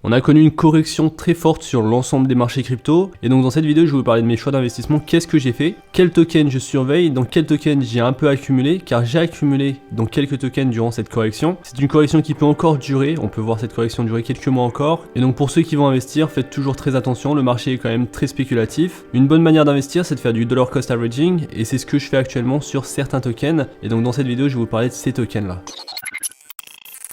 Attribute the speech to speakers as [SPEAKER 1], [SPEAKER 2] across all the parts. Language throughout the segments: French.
[SPEAKER 1] On a connu une correction très forte sur l'ensemble des marchés crypto, et donc dans cette vidéo je vais vous parler de mes choix d'investissement, qu'est-ce que j'ai fait, quel token je surveille, dans quel token j'ai un peu accumulé, car j'ai accumulé dans quelques tokens durant cette correction. C'est une correction qui peut encore durer, on peut voir cette correction durer quelques mois encore, et donc pour ceux qui vont investir, faites toujours très attention, le marché est quand même très spéculatif. Une bonne manière d'investir, c'est de faire du dollar cost averaging, et c'est ce que je fais actuellement sur certains tokens, et donc dans cette vidéo je vais vous parler de ces tokens là.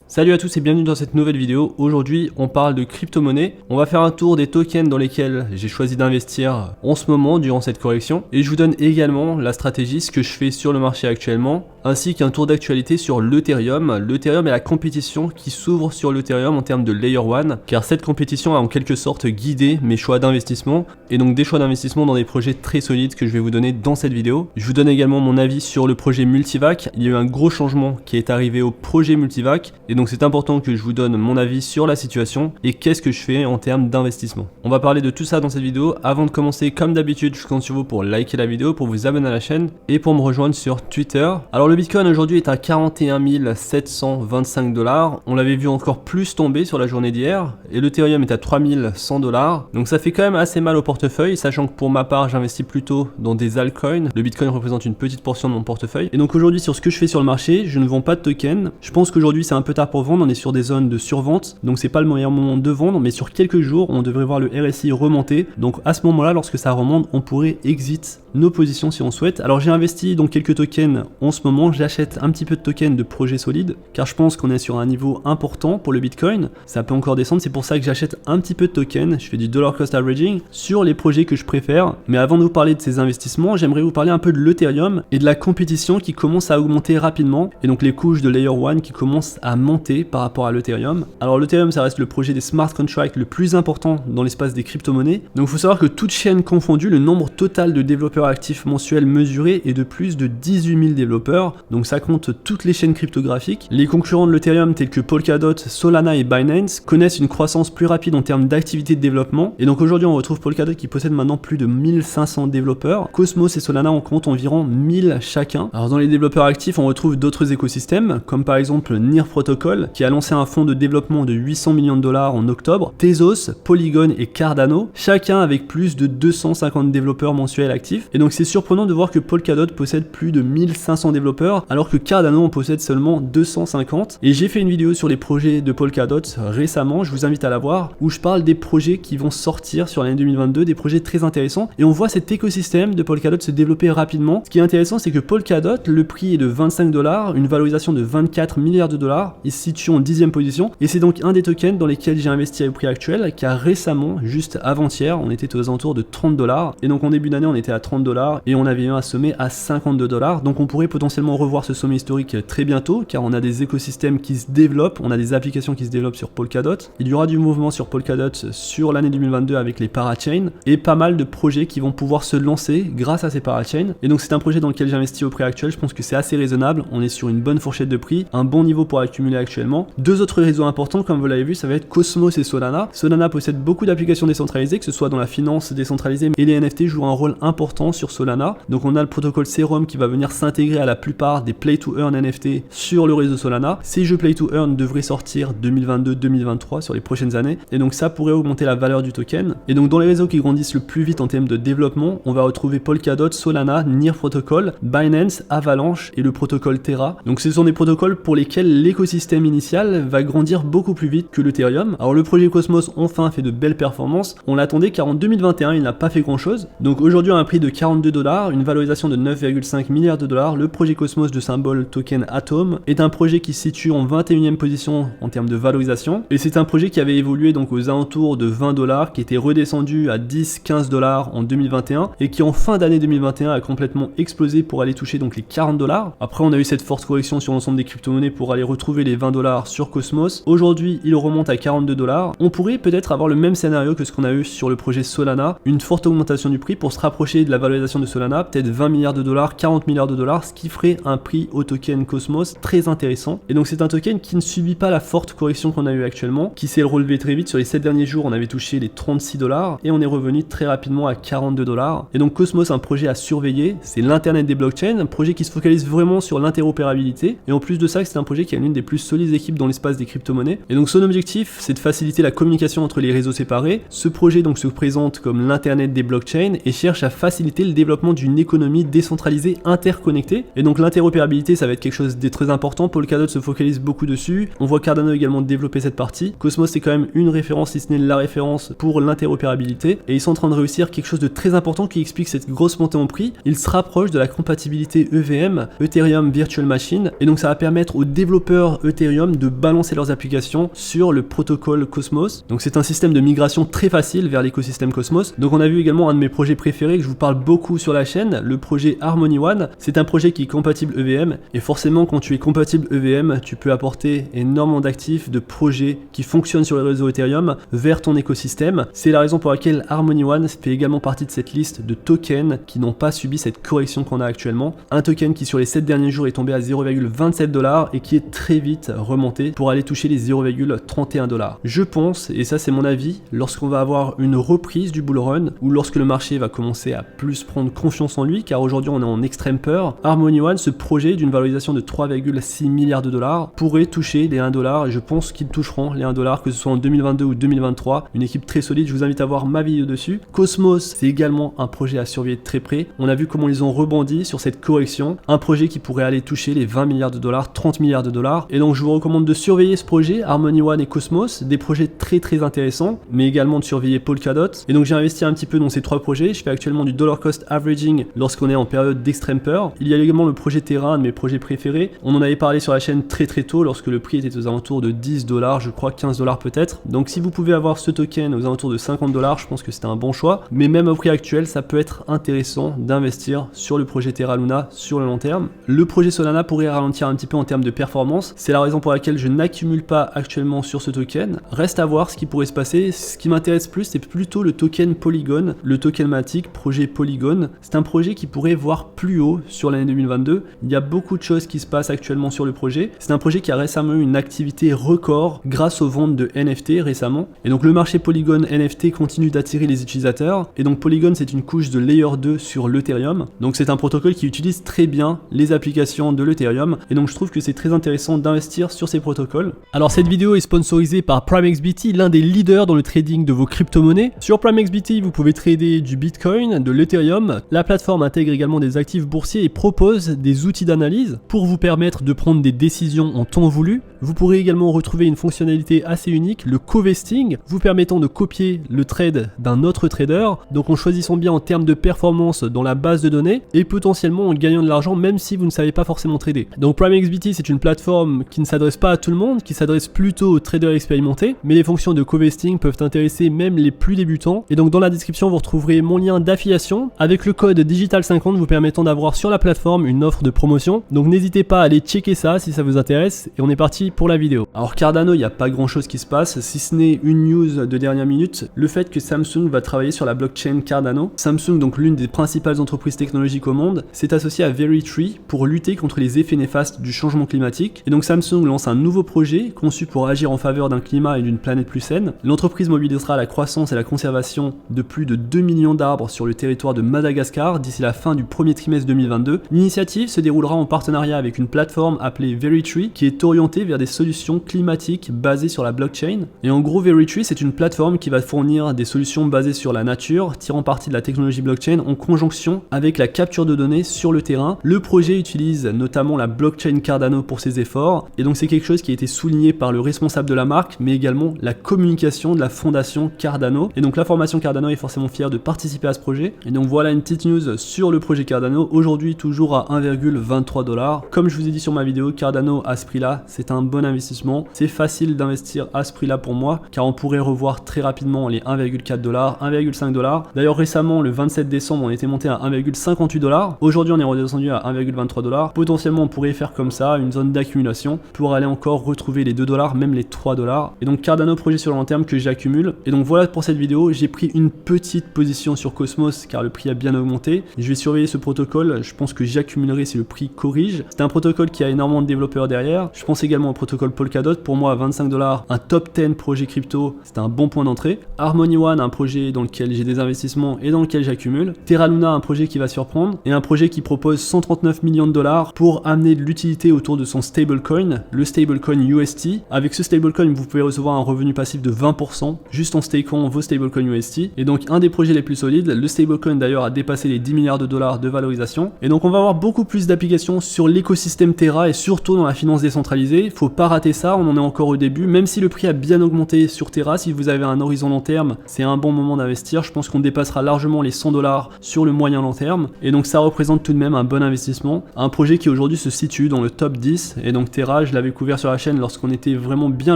[SPEAKER 1] Salut à tous et bienvenue dans cette nouvelle vidéo. Aujourd'hui on parle de crypto-monnaie. On va faire un tour des tokens dans lesquels j'ai choisi d'investir en ce moment durant cette correction. Et je vous donne également la stratégie, ce que je fais sur le marché actuellement, ainsi qu'un tour d'actualité sur l'Ethereum. L'Ethereum et la compétition qui s'ouvre sur l'Ethereum en termes de Layer 1, car cette compétition a en quelque sorte guidé mes choix d'investissement, et donc des choix d'investissement dans des projets très solides que je vais vous donner dans cette vidéo. Je vous donne également mon avis sur le projet Multivac. Il y a eu un gros changement qui est arrivé au projet Multivac, et donc c'est important que je vous donne mon avis sur la situation et qu'est-ce que je fais en termes d'investissement. On va parler de tout ça dans cette vidéo. Avant de commencer, comme d'habitude, je compte sur vous pour liker la vidéo, pour vous abonner à la chaîne et pour me rejoindre sur Twitter. Alors le Bitcoin aujourd'hui est à 41 725 $. On l'avait vu encore plus tomber sur la journée d'hier, et l'Ethereum est à 3100 $. Donc ça fait quand même assez mal au portefeuille, sachant que pour ma part j'investis plutôt dans des altcoins. Le Bitcoin représente une petite portion de mon portefeuille. Et donc aujourd'hui, sur ce que je fais sur le marché, je ne vends pas de tokens. Je pense qu'aujourd'hui c'est un peu tard pour vendre, on est sur des zones de survente, donc c'est pas le meilleur moment de vendre, mais sur quelques jours on devrait voir le RSI remonter. Donc à ce moment là, lorsque ça remonte, on pourrait exit nos positions si on souhaite. Alors j'ai investi dans quelques tokens en ce moment, j'achète un petit peu de tokens de projets solides, car je pense qu'on est sur un niveau important pour le Bitcoin, ça peut encore descendre, c'est pour ça que j'achète un petit peu de tokens, je fais du dollar cost averaging sur les projets que je préfère. Mais avant de vous parler de ces investissements, j'aimerais vous parler un peu de l'Ethereum et de la compétition qui commence à augmenter rapidement, et donc les couches de Layer 1 qui commencent à monter par rapport à l'Ethereum. Alors l'Ethereum, ça reste le projet des smart contracts le plus important dans l'espace des crypto-monnaies. Donc il faut savoir que toute chaîne confondue, le nombre total de développeurs actifs mensuels mesurés est de plus de 18 000 développeurs. Donc ça compte toutes les chaînes cryptographiques. Les concurrents de l'Ethereum tels que Polkadot, Solana et Binance connaissent une croissance plus rapide en termes d'activité de développement. Et donc aujourd'hui on retrouve Polkadot qui possède maintenant plus de 1500 développeurs. Cosmos et Solana en comptent environ 1000 chacun. Alors dans les développeurs actifs, on retrouve d'autres écosystèmes, comme par exemple Near Protocol qui a lancé un fonds de développement de 800 millions de dollars en octobre, Tezos, Polygon et Cardano, chacun avec plus de 250 développeurs mensuels actifs. Et donc c'est surprenant de voir que Polkadot possède plus de 1500 développeurs alors que Cardano en possède seulement 250. Et j'ai fait une vidéo sur les projets de Polkadot récemment, je vous invite à la voir, où je parle des projets qui vont sortir sur l'année 2022, des projets très intéressants, et on voit cet écosystème de Polkadot se développer rapidement. Ce qui est intéressant, c'est que Polkadot, le prix est de 25 $, une valorisation de 24 milliards de dollars, il se situe en 10e position, et c'est donc un des tokens dans lesquels j'ai investi au prix actuel, car récemment, juste avant-hier, on était aux alentours de 30 $, et donc en début d'année on était à 30 $, et on avait eu un sommet à 52 $, donc on pourrait potentiellement revoir ce sommet historique très bientôt, car on a des écosystèmes qui se développent, on a des applications qui se développent sur Polkadot, il y aura du mouvement sur Polkadot sur l'année 2022 avec les parachains, et pas mal de projets qui vont pouvoir se lancer grâce à ces parachains, et donc c'est un projet dans lequel j'investis au prix actuel, je pense que c'est assez raisonnable, on est sur une bonne fourchette de prix, un bon niveau pour accumuler actuellement. Deux autres réseaux importants, comme vous l'avez vu, ça va être Cosmos et Solana. Solana possède beaucoup d'applications décentralisées, que ce soit dans la finance décentralisée, et les NFT jouent un rôle important sur Solana. Donc on a le protocole Serum qui va venir s'intégrer à la plupart des Play to Earn NFT sur le réseau Solana. Ces jeux Play to Earn devraient sortir 2022-2023 sur les prochaines années, et donc ça pourrait augmenter la valeur du token. Et donc dans les réseaux qui grandissent le plus vite en termes de développement, on va retrouver Polkadot, Solana, Near Protocol, Binance, Avalanche et le protocole Terra. Donc ce sont des protocoles pour lesquels l'écosystème initial va grandir beaucoup plus vite que l'Ethereum. Alors le projet Cosmos enfin fait de belles performances, on l'attendait car en 2021 il n'a pas fait grand chose. Donc aujourd'hui à un prix de 42 $, une valorisation de 9,5 milliards de dollars, le projet Cosmos de symbole token Atom est un projet qui se situe en 21e position en termes de valorisation, et c'est un projet qui avait évolué donc aux alentours de 20 $, qui était redescendu à 10-15 $ en 2021 et qui en fin d'année 2021 a complètement explosé pour aller toucher donc les 40 $. Après on a eu cette forte correction sur l'ensemble des crypto-monnaies pour aller retrouver les 20 $ sur Cosmos. Aujourd'hui il remonte à 42 $. On pourrait peut-être avoir le même scénario que ce qu'on a eu sur le projet Solana, une forte augmentation du prix pour se rapprocher de la valorisation de Solana, peut-être 20 milliards de dollars, 40 milliards de dollars, ce qui ferait un prix au token Cosmos très intéressant. Et donc c'est un token qui ne subit pas la forte correction qu'on a eu actuellement, qui s'est relevé très vite. Sur les 7 derniers jours on avait touché les 36 $ et on est revenu très rapidement à 42 $. Et donc Cosmos, un projet à surveiller, c'est l'internet des blockchains, un projet qui se focalise vraiment sur l'interopérabilité, et en plus de ça c'est un projet qui a l'une des plus solides solides équipes dans l'espace des crypto-monnaies. Et donc son objectif, c'est de faciliter la communication entre les réseaux séparés. Ce projet donc se présente comme l'internet des blockchains et cherche à faciliter le développement d'une économie décentralisée interconnectée. Et donc l'interopérabilité, ça va être quelque chose de très important. Polkadot se focalise beaucoup dessus. On voit Cardano également développer cette partie. Cosmos, c'est quand même une référence, si ce n'est la référence pour l'interopérabilité. Et ils sont en train de réussir quelque chose de très important qui explique cette grosse montée en prix. Ils se rapprochent de la compatibilité EVM, Ethereum Virtual Machine. Et donc ça va permettre aux développeurs Ethereum de balancer leurs applications sur le protocole Cosmos. Donc c'est un système de migration très facile vers l'écosystème Cosmos. Donc on a vu également un de mes projets préférés que je vous parle beaucoup sur la chaîne, le projet Harmony One. C'est un projet qui est compatible EVM et forcément quand tu es compatible EVM, tu peux apporter énormément d'actifs, de projets qui fonctionnent sur les réseaux Ethereum vers ton écosystème. C'est la raison pour laquelle Harmony One fait également partie de cette liste de tokens qui n'ont pas subi cette correction qu'on a actuellement. Un token qui sur les 7 derniers jours est tombé à 0,27$ et qui est très vite remonté pour aller toucher les 0,31$. Je pense, et ça c'est mon avis, lorsqu'on va avoir une reprise du bull run ou lorsque le marché va commencer à plus prendre confiance en lui, car aujourd'hui on est en extrême peur, Harmony One, ce projet d'une valorisation de 3,6 milliards de dollars, pourrait toucher les 1$ et je pense qu'ils toucheront les 1$, que ce soit en 2022 ou 2023. Une équipe très solide, je vous invite à voir ma vidéo dessus. Cosmos, c'est également un projet à surveiller de très près. On a vu comment ils ont rebondi sur cette correction. Un projet qui pourrait aller toucher les 20 milliards de dollars, 30 milliards de dollars. Et donc je vous recommande de surveiller ce projet, Harmony One et Cosmos, des projets très intéressants, mais également de surveiller Polkadot. Et donc j'ai investi un petit peu dans ces trois projets. Je fais actuellement du dollar cost averaging lorsqu'on est en période d'extrême peur. Il y a également le projet Terra, un de mes projets préférés. On en avait parlé sur la chaîne très tôt lorsque le prix était aux alentours de 10$, je crois 15$ peut-être. Donc si vous pouvez avoir ce token aux alentours de 50$, je pense que c'était un bon choix. Mais même au prix actuel, ça peut être intéressant d'investir sur le projet Terra Luna sur le long terme. Le projet Solana pourrait ralentir un petit peu en termes de performance. C'est la raison pour laquelle je n'accumule pas actuellement sur ce token. Reste à voir ce qui pourrait se passer. Ce qui m'intéresse plus, c'est plutôt le token Polygon, le token matic projet Polygon. C'est un projet qui pourrait voir plus haut sur l'année 2022. Il y a beaucoup de choses qui se passent actuellement sur le projet. C'est un projet qui a récemment eu une activité record grâce aux ventes de NFT récemment. Et donc le marché Polygon NFT continue d'attirer les utilisateurs. Et donc Polygon, c'est une couche de layer 2 sur l'Ethereum. Donc c'est un protocole qui utilise très bien les applications de l'Ethereum. Et donc je trouve que c'est très intéressant d'investir sur ces protocoles. Alors cette vidéo est sponsorisée par PrimeXBT, l'un des leaders dans le trading de vos crypto-monnaies. Sur PrimeXBT, vous pouvez trader du Bitcoin, de l'Ethereum. La plateforme intègre également des actifs boursiers et propose des outils d'analyse pour vous permettre de prendre des décisions en temps voulu. Vous pourrez également retrouver une fonctionnalité assez unique, le co-vesting, vous permettant de copier le trade d'un autre trader, donc en choisissant bien en termes de performance dans la base de données et potentiellement en gagnant de l'argent même si vous ne savez pas forcément trader. Donc PrimeXBT, c'est une plateforme qui ne s'adresse pas à tout le monde, qui s'adresse plutôt aux traders expérimentés, mais les fonctions de co-vesting peuvent intéresser même les plus débutants. Et donc dans la description, vous retrouverez mon lien d'affiliation avec le code Digital50 vous permettant d'avoir sur la plateforme une offre de promotion. Donc n'hésitez pas à aller checker ça si ça vous intéresse et on est parti pour la vidéo. Alors Cardano, il n'y a pas grand chose qui se passe si ce n'est une news de dernière minute, le fait que Samsung va travailler sur la blockchain Cardano. Samsung, donc l'une des principales entreprises technologiques au monde, s'est associée à Veritree pour lutter contre les effets néfastes du changement climatique. Et donc Samsung lance un nouveau projet conçu pour agir en faveur d'un climat et d'une planète plus saine. L'entreprise mobilisera la croissance et la conservation de plus de 2 millions d'arbres sur le territoire de Madagascar d'ici la fin du premier trimestre 2022. L'initiative se déroulera en partenariat avec une plateforme appelée Veritree qui est orientée vers des solutions climatiques basées sur la blockchain. Et en gros, Veritree, c'est une plateforme qui va fournir des solutions basées sur la nature, tirant parti de la technologie blockchain en conjonction avec la capture de données sur le terrain. Le projet utilise notamment la blockchain Cardano pour ses efforts, et donc c'est quelque chose qui a été souligné par le responsable de la marque, mais également la communication de la fondation Cardano. Et donc la formation Cardano est forcément fière de participer à ce projet. Et donc voilà une petite news sur le projet Cardano, aujourd'hui toujours à 1,23$. Comme je vous ai dit sur ma vidéo, Cardano à ce prix-là, c'est un bon investissement. C'est facile d'investir à ce prix-là pour moi, car on pourrait revoir très rapidement les 1,4$, 1,5$. D'ailleurs récemment, le 27 décembre, on était monté à 1,58$. Aujourd'hui, on est redescendu à 1,23$. Potentiellement, on pourrait faire comme ça, une zone d'accumulation, pour aller encore retrouver les 2$, même les 3$. Et donc Cardano, projet sur le long terme que j'accumule. Et donc voilà pour cette vidéo, j'ai pris une petite position sur Cosmos, car le prix a bien augmenté. Je vais surveiller ce protocole, je pense que j'accumulerai si le prix corrige. C'est un protocole qui a énormément de développeurs derrière. Je pense également au protocole Polkadot, pour moi à 25$, un top 10 projet crypto, c'est un bon point d'entrée. Harmony One, un projet dans lequel j'ai des investissements et dans lequel j'accumule. Terra Luna, un projet qui va surprendre, et un projet qui propose 139 millions de dollars pour amener de l'utilité autour de son stablecoin. chaîne le stablecoin UST. Avec ce stablecoin, vous pouvez recevoir un revenu passif de 20% juste en stakant vos stablecoins UST. Et donc un des projets les plus solides, le stablecoin d'ailleurs a dépassé les 10 milliards de dollars de valorisation. Et donc on va avoir beaucoup plus d'applications sur l'écosystème Terra et surtout dans la finance décentralisée. Faut pas rater ça, on en est encore au début, même si le prix a bien augmenté sur Terra. Si vous avez un horizon long terme, c'est un bon moment d'investir. Je pense qu'on dépassera largement les 100 dollars sur le moyen long terme. Et donc ça représente tout de même un bon investissement. Un projet qui aujourd'hui se situe dans le top 10. Et donc Terra, je l'avais couvert sur la chaîne lorsqu'on était vraiment bien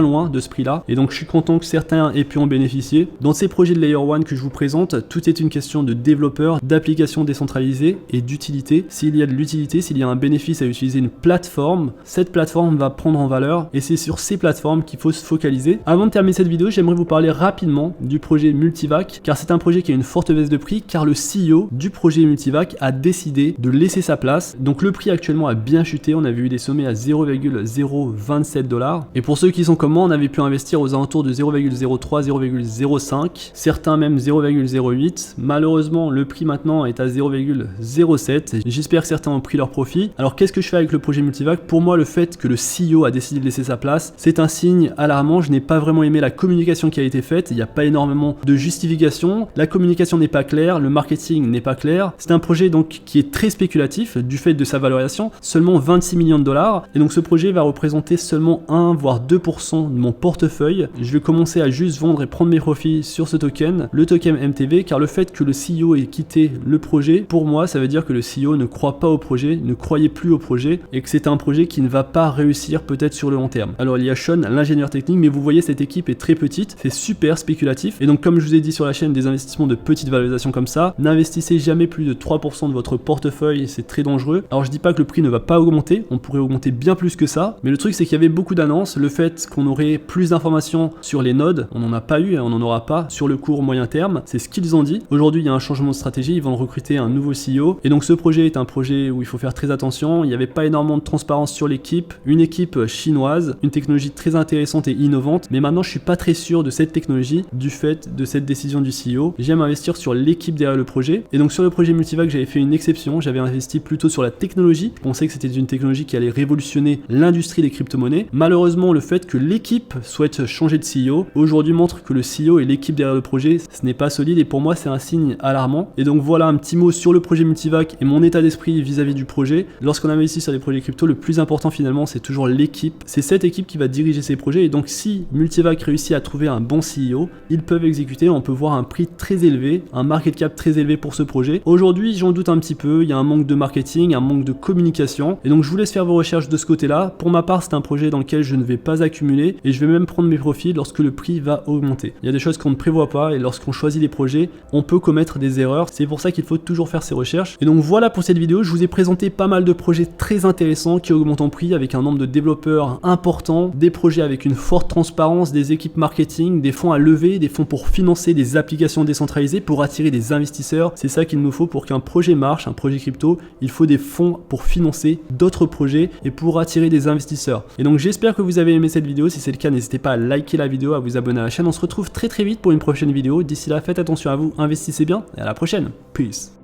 [SPEAKER 1] loin de ce prix-là. Et donc je suis content que certains aient pu en bénéficier. Dans ces projets de Layer 1 que je vous présente, tout est une question de développeurs, d'applications décentralisées et d'utilité. S'il y a de l'utilité, s'il y a un bénéfice à utiliser une plateforme, cette plateforme va prendre en valeur et c'est sur ces plateformes qu'il faut se focaliser. Avant de terminer cette vidéo, j'aimerais vous parler rapidement du projet Multivac car c'est un projet qui a une forte baisse de prix car le CEO du projet Multivac a décidé de laisser sa place. Donc le prix actuellement a bien chuté, on avait eu des sommets à 0,027 dollars et pour ceux qui sont comme moi, on avait pu investir aux alentours de 0,03, 0,05, certains même 0,08. Malheureusement, le prix maintenant est à 0,07. J'espère que certains ont pris leur profit. Alors qu'est-ce que je fais avec le projet Multivac? Pour moi, le fait que le CEO a décidé de laisser sa place, c'est un signe alarmant. Je n'ai pas vraiment aimé la communication qui a été faite. Il n'y a pas énormément de justification. La communication n'est pas claire, le marketing n'est pas clair. C'est un projet donc qui est très spéculatif du fait de sa valorisation, seulement 26 millions de dollars. Et donc ce projet va représenter seulement 1 voire 2% de mon portefeuille. Je vais commencer à juste vendre et prendre mes profits sur ce token, le token MTV, car le fait que le CEO ait quitté le projet, pour moi, ça veut dire que le CEO ne croit pas au projet, ne croyait plus au projet et que c'est un projet qui ne va pas réussir peut-être sur le long terme. Alors il y a Sean, l'ingénieur technique, mais vous voyez cette équipe est très petite, c'est super spéculatif et donc comme je vous ai dit sur la chaîne, des investissements de petite valorisation comme ça, n'investissez jamais plus de 3% de votre portefeuille, c'est très dangereux. Alors je dis pas que le prix ne va pas augmenter, on pourrait augmenter bien plus que ça, mais le truc c'est qu'il y avait beaucoup d'annonces, le fait qu'on aurait plus d'informations sur les nodes, on n'en a pas eu, on n'en aura pas sur le court moyen terme, c'est ce qu'ils ont dit. Aujourd'hui il y a un changement de stratégie, ils vont recruter un nouveau CEO et donc ce projet est un projet où il faut faire très attention, il n'y avait pas énormément de transparence sur l'équipe, une équipe chinoise, une technologie très intéressante et innovante, mais maintenant je suis pas très sûr de cette technologie du fait de cette décision du CEO. J'aime investir sur l'équipe derrière le projet et donc sur le projet Multivac j'avais fait une exception, j'avais investi plutôt sur la technologie, je pensais que c'était une technologie qui allait révolutionner l'industrie des crypto-monnaies. Malheureusement le fait que l'équipe souhaite changer de CEO aujourd'hui montre que le CEO et l'équipe derrière le projet ce n'est pas solide et pour moi c'est un signe alarmant. Et donc voilà un petit mot sur le projet Multivac et mon état d'esprit vis-à-vis du projet. Lorsqu'on investit sur des projets crypto, le plus important finalement c'est toujours l'équipe, c'est cette équipe qui va diriger ces projets et donc si Multivac réussit à trouver un bon CEO, ils peuvent exécuter, on peut voir un prix très élevé, un market cap très élevé pour ce projet. Aujourd'hui j'en doute un petit peu, il y a un manque de marketing, un manque de communication et donc je vous laisse faire vos recherches de ce côté-là. Pour ma part c'est un projet dans lequel je ne vais pas accumuler et je vais même prendre mes profits lorsque le prix va augmenter. Il y a des choses qu'on ne prévoit pas et lorsqu'on choisit des projets, on peut commettre des erreurs, c'est pour ça qu'il faut toujours faire ses recherches. Et donc voilà pour cette vidéo, je vous ai présenté pas mal de projets très intéressants qui augmentent en prix avec un nombre de développeurs important, des projets avec une forte transparence, des équipes marketing, des fonds à lever, des fonds pour financer des applications décentralisées, pour attirer des investisseurs. C'est ça qu'il nous faut pour qu'un projet marche, un projet crypto, il faut des fonds pour financer d'autres projets et pour attirer des investisseurs. Et donc j'espère que vous avez aimé cette vidéo, si c'est le cas n'hésitez pas à liker la vidéo, à vous abonner à la chaîne, on se retrouve très vite pour une prochaine vidéo. D'ici là faites attention à vous, investissez bien et à la prochaine. Peace.